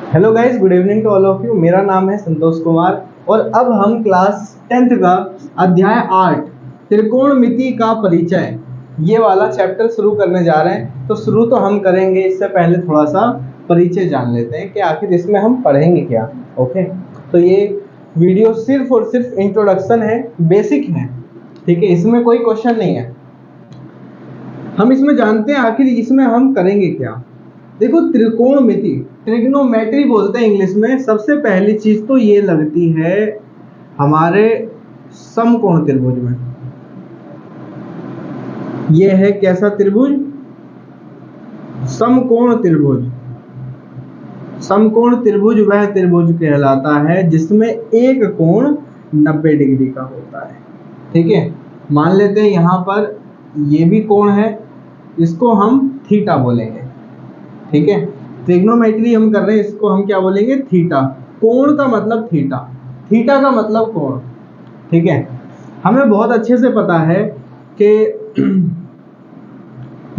Hello guys, good evening to all of you. मेरा नाम है संतोष कुमार और अब हम क्लास 10th का अध्याय 8 त्रिकोणमिति का परिचय ये वाला चैप्टर शुरू करने जा रहे हैं। तो शुरू तो हम करेंगे, इससे पहले थोड़ा सा परिचय जान लेते हैं कि आखिर इसमें हम पढ़ेंगे क्या। ओके, तो ये वीडियो सिर्फ और सिर्फ इंट्रोडक्शन है, बेसिक है, ठीक है। इसमें कोई क्वेश्चन नहीं है। हम इसमें जानते हैं आखिर इसमें हम करेंगे क्या। देखो, त्रिकोणमिति, ट्रिग्नोमेट्री बोलते हैं इंग्लिश में। सबसे पहली चीज तो ये लगती है हमारे समकोण त्रिभुज में। ये है कैसा त्रिभुज? समकोण त्रिभुज। समकोण त्रिभुज वह त्रिभुज कहलाता है जिसमें एक कोण 90 डिग्री का होता है, ठीक है। मान लेते हैं यहाँ पर ये भी कोण है, इसको हम थीटा बोलेंगे, ठीक है। ट्रिग्नोमेट्री हम कर रहे हैं, इसको हम क्या बोलेंगे? थीटा। कोण का मतलब थीटा, थीटा का मतलब कोण, ठीक है। हमें बहुत अच्छे से पता है कि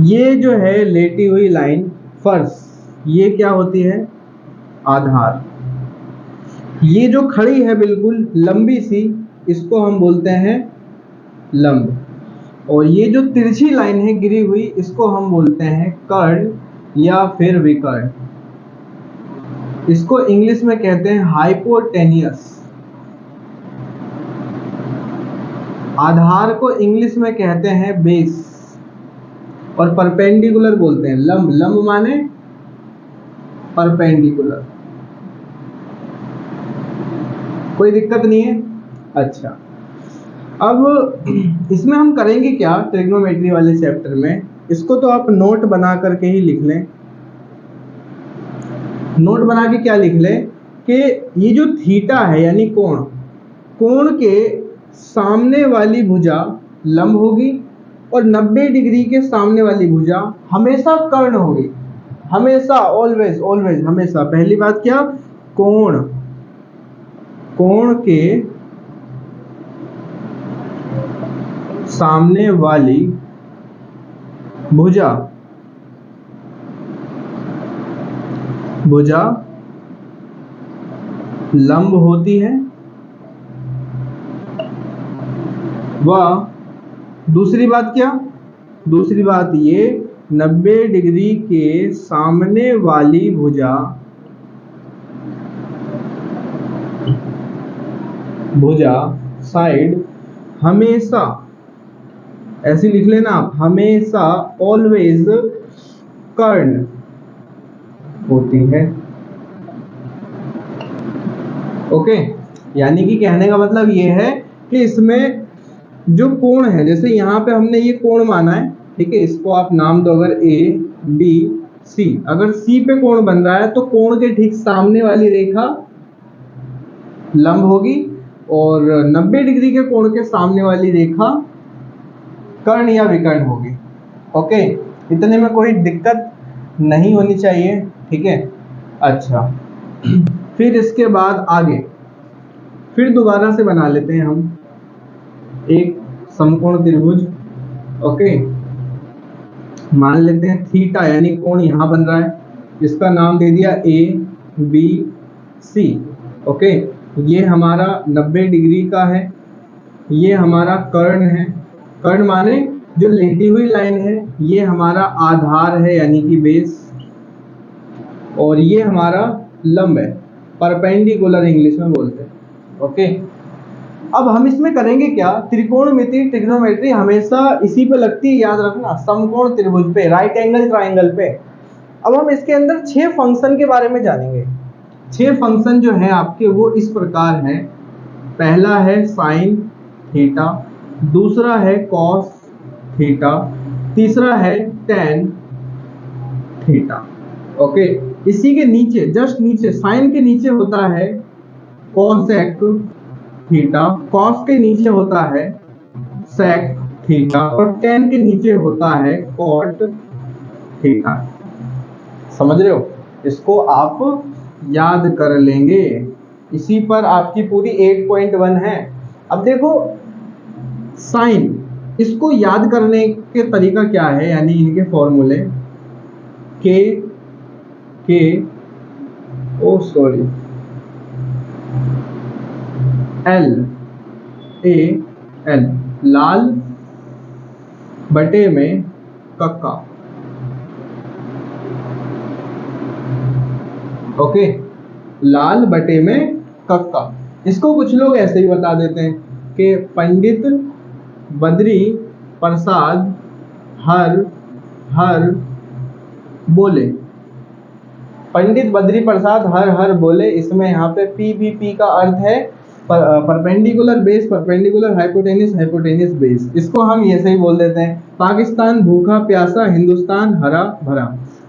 ये जो है लेटी हुई लाइन फर्श, ये क्या होती है? आधार। ये जो खड़ी है बिल्कुल लंबी सी, इसको हम बोलते हैं लंब। और ये जो तिरछी लाइन है गिरी हुई, इसको हम बोलते हैं कर्ण या फिर विकर्ण। इसको इंग्लिश में कहते हैं हाइपोटेनियस। आधार को इंग्लिश में कहते हैं बेस। और परपेंडिकुलर बोलते हैं लंब। लंब माने परपेंडिकुलर। कोई दिक्कत नहीं है? अच्छा, अब इसमें हम करेंगे क्या ट्रिग्नोमेट्री वाले चैप्टर में? इसको तो आप नोट बना करके ही लिख लें। नोट बना के क्या लिख लें कि ये जो थीटा है यानी कोण, कोण के सामने वाली भुजा लंब होगी और 90 डिग्री के सामने वाली भुजा हमेशा कर्ण होगी। हमेशा, ऑलवेज ऑलवेज, हमेशा। पहली बात क्या? कोण, कोण के सामने वाली भुजा, भुजा लंब होती है। वह दूसरी बात क्या? दूसरी बात ये 90 डिग्री के सामने वाली भुजा, भुजा साइड हमेशा, ऐसे लिख लेना आप, हमेशा ऑलवेज कर्ण होती है। ओके, यानी कि कहने का मतलब ये है कि इसमें जो कोण है, जैसे यहाँ पे हमने ये कोण माना है, ठीक है। इसको आप नाम दो अगर ए बी सी। अगर सी पे कोण बन रहा है तो कोण के ठीक सामने वाली रेखा लंब होगी और 90 डिग्री के कोण के सामने वाली रेखा कर्ण या विकर्ण होगी। ओके, इतने में कोई दिक्कत नहीं होनी चाहिए, ठीक है। अच्छा, फिर इसके बाद आगे फिर दोबारा से बना लेते हैं हम एक समकोण त्रिभुज। ओके, मान लेते हैं थीटा यानी कोण यहां बन रहा है, इसका नाम दे दिया ए बी सी। ओके, ये हमारा 90 डिग्री का है, ये हमारा कर्ण है। कर्ण माने जो लेटी हुई लाइन है, ये हमारा आधार है यानी कि बेस। और ये हमारा लंब है, परपेंडिकुलर इंग्लिश में बोलते हैं। ओके, अब हम इसमें करेंगे क्या? त्रिकोणमिति, ट्रिग्नोमेट्री हमेशा इसी पे लगती है, याद रखना, समकोण त्रिभुज पे, राइट एंगल ट्राइंगल पे। अब हम इसके अंदर 6 फंक्शन के बारे में जानेंगे। 6 फंक्शन जो है आपके वो इस प्रकार है। पहला है साइन थीटा, दूसरा है कॉस थीटा, तीसरा है टेन थीटा। ओके, इसी के नीचे, जस्ट नीचे, साइन के नीचे होता है कॉसेक थीटा, कॉस के नीचे होता है सेक थीटा और टेन के नीचे होता है कॉट थीटा। समझ रहे हो? इसको आप याद कर लेंगे, इसी पर आपकी पूरी 8.1 है। अब देखो साइन, इसको याद करने के तरीका क्या है, यानी इनके फॉर्मूले के ओ सॉरी, एल ए एल, लाल बटे में कक्का। ओके, लाल बटे में कक्का। इसको कुछ लोग ऐसे ही बता देते हैं कि पंडित बद्री प्रसाद हर हर बोले। पंडित बद्री प्रसाद हर हर बोले, इसमें यहाँ पे पी का अर्थ है perpendicular base, perpendicular hypotenuse, hypotenuse base. इसको हम ऐसे ही बोल देते हैं। पाकिस्तान भूखा प्यासा, हिंदुस्तान हरा भरा।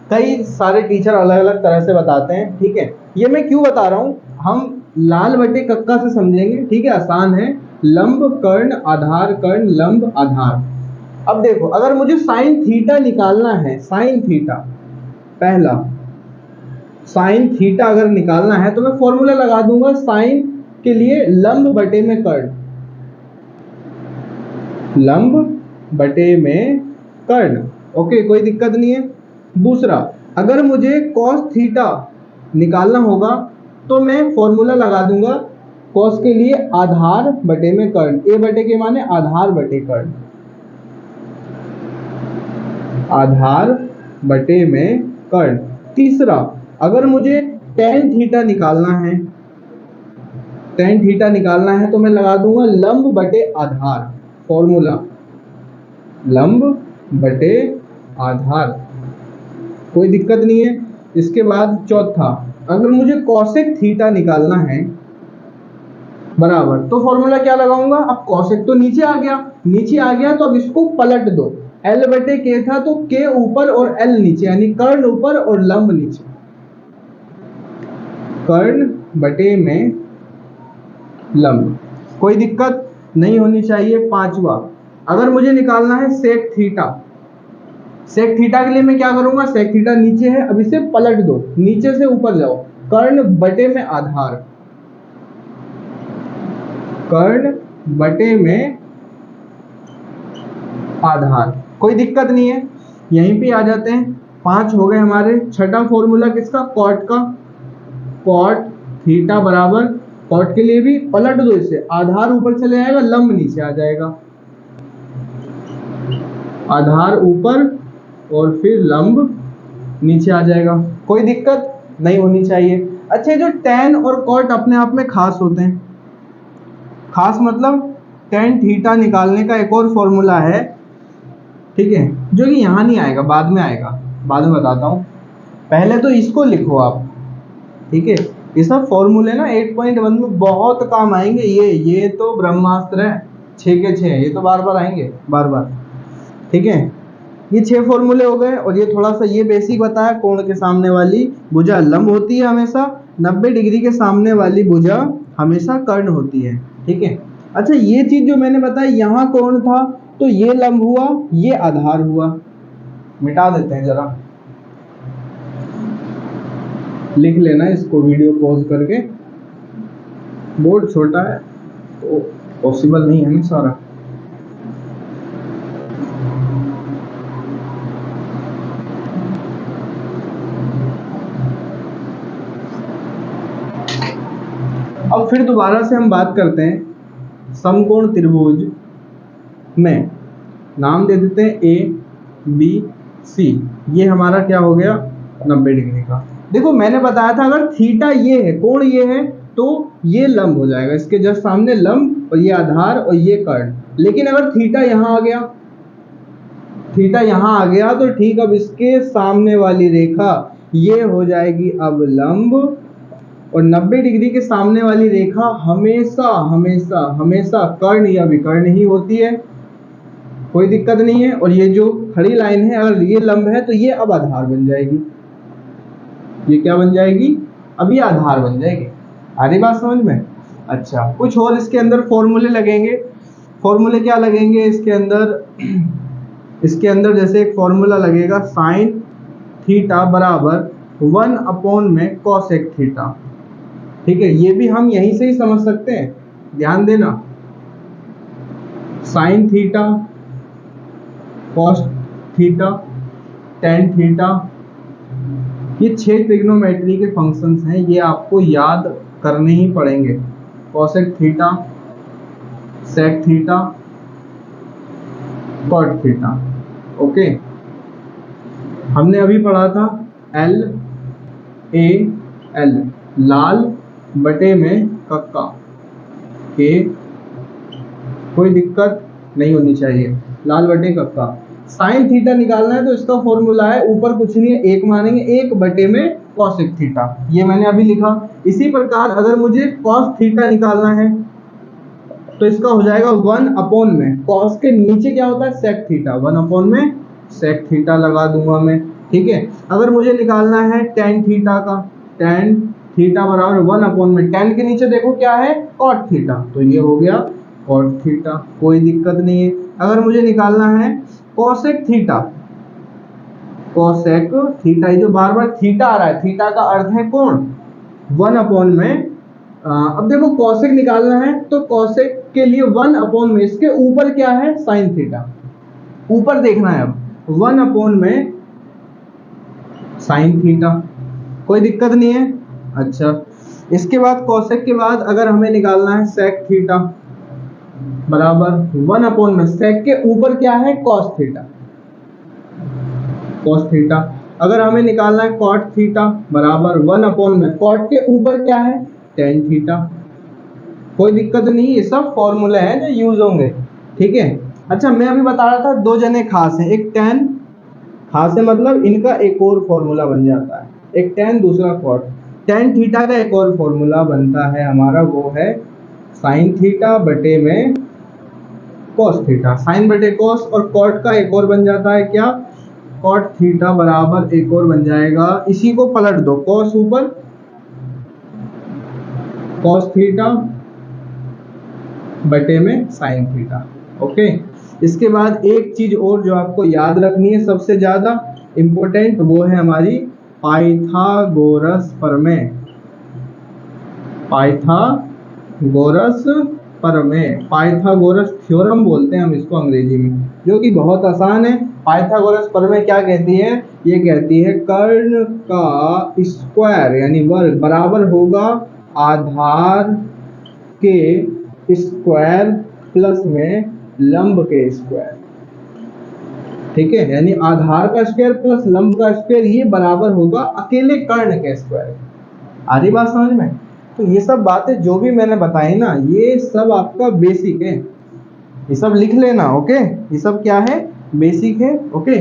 कई सारे टीचर अलग अलग तरह से बताते हैं, ठीक है। ये मैं क्यों बता रहा हूँ, हम लाल बटे कक्का से समझेंगे, ठीक है, आसान है। लंब कर्ण आधार, कर्ण लंब आधार। अब देखो, अगर मुझे साइन थीटा निकालना है, साइन थीटा, पहला साइन थीटा अगर निकालना है तो मैं फॉर्मूला लगा दूंगा साइन के लिए, लंब बटे में कर्ण, लंब बटे में कर्ण। ओके, कोई दिक्कत नहीं है। दूसरा, अगर मुझे कॉस थीटा निकालना होगा तो मैं फॉर्मूला लगा दूंगा कॉस के लिए आधार बटे में कर्ण, ए बटे के माने आधार बटे कर्ण, आधार बटे में कर्ण। तीसरा, अगर मुझे tan थीटा निकालना है, tan थीटा निकालना है तो मैं लगा दूंगा लंब बटे आधार, फॉर्मूला लंब बटे आधार, कोई दिक्कत नहीं है। इसके बाद चौथा, अगर मुझे cosec थीटा निकालना है बराबर, तो फॉर्मूला क्या लगाऊंगा, अब cosec तो नीचे आ गया, नीचे आ गया तो अब इसको पलट दो, L बटे K था तो K ऊपर और L नीचे, यानी कर्ण ऊपर और लंब नीचे, कर्ण बटे में लंब, कोई दिक्कत नहीं होनी चाहिए। पांचवा, अगर मुझे निकालना है सेक थीटा, सेक थीटा के लिए मैं क्या करूंगा, सेक थीटा नीचे है, अब इसे पलट दो, नीचे से ऊपर जाओ, कर्ण बटे में आधार, कर्ण बटे में आधार, कोई दिक्कत नहीं है, यहीं पे आ जाते हैं। 5 हो गए हमारे। छठा फॉर्मूला किसका, कॉट का, कॉट थीटा बराबर, कॉट के लिए भी पलट दो इसे, आधार ऊपर चले जाएगा, लंब नीचे आ जाएगा, आधार ऊपर और फिर लंब नीचे आ जाएगा, कोई दिक्कत नहीं होनी चाहिए। अच्छा, जो tan और cot अपने आप में खास होते हैं, खास मतलब tan थीटा निकालने का एक और फॉर्मूला है, ठीक है, जो कि यहाँ नहीं आएगा, बाद में आएगा, बाद में बताता हूँ, पहले तो इसको लिखो आप, ठीक है। ये सब फॉर्मूले ना 8.1 में बहुत काम आएंगे, ये तो ब्रह्मास्त्र है, 6 के 6, ये तो बार बार आएंगे, बार बार, ठीक है। ये 6 फॉर्मूले हो गए, और ये थोड़ा सा ये बेसिक बताया, कोण के सामने वाली भुजा लंब होती है हमेशा, 90 डिग्री के सामने वाली भुजा हमेशा कर्ण होती है, ठीक है। अच्छा, ये चीज जो मैंने बताया, यहाँ कोण था तो ये लंब हुआ, ये आधार हुआ, मिटा देते हैं जरा, लिख लेना इसको वीडियो पॉज करके, बोर्ड छोटा है तो पॉसिबल नहीं है ना सारा। अब फिर दोबारा से हम बात करते हैं समकोण त्रिभुज में, नाम दे देते हैं ए बी सी। ये हमारा क्या हो गया, 90 डिग्री का। देखो, मैंने बताया था अगर थीटा ये है, कोण ये है, तो ये लंब हो जाएगा, इसके जस्ट सामने लंब, और ये आधार और ये कर्ण। लेकिन अगर थीटा यहाँ आ गया, थीटा यहाँ आ गया तो ठीक, अब इसके सामने वाली रेखा ये हो जाएगी अब लंब, और 90 डिग्री के सामने वाली रेखा हमेशा हमेशा हमेशा कर्ण या विकर्ण ही होती है, कोई दिक्कत नहीं है। और ये जो खड़ी लाइन है, अगर ये लंब है तो ये अब आधार बन जाएगी, ये क्या बन जाएगी, अब ये आधार बन जाएगी। आ रही बात समझ में? अच्छा, कुछ और इसके अंदर फॉर्मूले लगेंगे। फॉर्मूले क्या लगेंगे इसके अंदर, इसके अंदर जैसे एक फॉर्मूला लगेगा साइन थीटा बराबर 1 अपॉन में कॉसेक थीटा, ठीक है। ये भी हम यहीं से ही समझ सकते हैं, ध्यान देना, sine theta, cos theta, tan theta, ये 6 ट्रिग्नोमेट्री के फंक्शंस हैं, ये आपको याद करने ही पड़ेंगे। Cosec theta, sec theta, cot theta. Okay, हमने अभी पढ़ा था एल ए एल, लाल बटे में कक्का के, कोई दिक्कत नहीं होनी चाहिए, लाल बटे कक्का। साइन थीटा निकालना है तो इसका फॉर्मूला है, ऊपर कुछ नहीं है, 1 मानेंगे, 1 बटे में कॉसेक थीटा, ये मैंने अभी लिखा। इसी प्रकार अगर मुझे कॉस थीटा निकालना है तो इसका हो जाएगा 1 अपॉन में, कॉस के नीचे क्या होता है सेक थीटा, 1 अपॉन में सेक थीटा लगा दूंगा मैं। ठीक है, अगर मुझे निकालना है टेन थीटा का, टेन थीटा बराबर 1 अपॉन में, टेन के नीचे देखो क्या है कॉट थीटा, तो ये हो गया कॉट थीटा, कोई दिक्कत नहीं है। अगर मुझे निकालना है कोसेक थीटा, कोसेक थीटा, ये जो बार बार थीटा आ रहा है, थीटा का अर्थ है कोण, 1 अपॉन में, अब देखो कोसेक निकालना है तो कोसेक के लिए 1 अपॉन में, इसके ऊपर क्या है साइन थीटा, ऊपर देखना है, अब 1 अपॉन में साइन थीटा, कोई दिक्कत नहीं है। अच्छा, इसके बाद कोसेक के बाद अगर हमें निकालना है सेक थीटा बराबर 1 अपॉन में, सेक के ऊपर क्या है कॉस थीटा, कॉस थीटा। अगर हमें निकालना है कॉट थीटा बराबर 1 अपॉन में, कॉट के ऊपर क्या है टेन थीटा, कोई दिक्कत नहीं, ये सब फॉर्मूले हैं जो यूज होंगे। ठीक है, अच्छा मैं अभी बता रहा था 2 जने खास हैं, एक टेन, खास है मतलब इनका एक और फॉर्मूला बन जाता है, एक टेन दूसरा कॉट। टेन थीटा का एक और फॉर्मूला बनता है हमारा, वो है साइन थीटा बटे में कॉस थीटा, साइन बटे कॉस, और कॉट का एक और बन जाता है क्या कॉट थीटा बराबर एक और बन जाएगा, इसी को पलट दो, कॉस ऊपर कॉस थीटा बटे में साइन थीटा। ओके, इसके बाद एक चीज और जो आपको याद रखनी है सबसे ज्यादा इंपॉर्टेंट, वो है हमारी पाइथागोरस प्रमेय, पाइथागोरस प्रमेय, पाइथागोरस थ्योरम बोलते हैं हम इसको अंग्रेजी में, जो कि बहुत आसान है। पाइथागोरस प्रमेय क्या कहती है, ये कहती है कर्ण का स्क्वायर यानी वर्ग बराबर होगा आधार के स्क्वायर प्लस में लंब के स्क्वायर। ठीक है, यानी आधार का स्क्वायर प्लस लंब का स्क्वायर, ये बराबर होगा अकेले कर्ण के स्क्वायर। आधी बात समझ में? तो ये सब बातें जो भी मैंने बताई ना, ये सब आपका बेसिक है, ये सब लिख लेना। ओके, ये सब क्या है बेसिक है। ओके।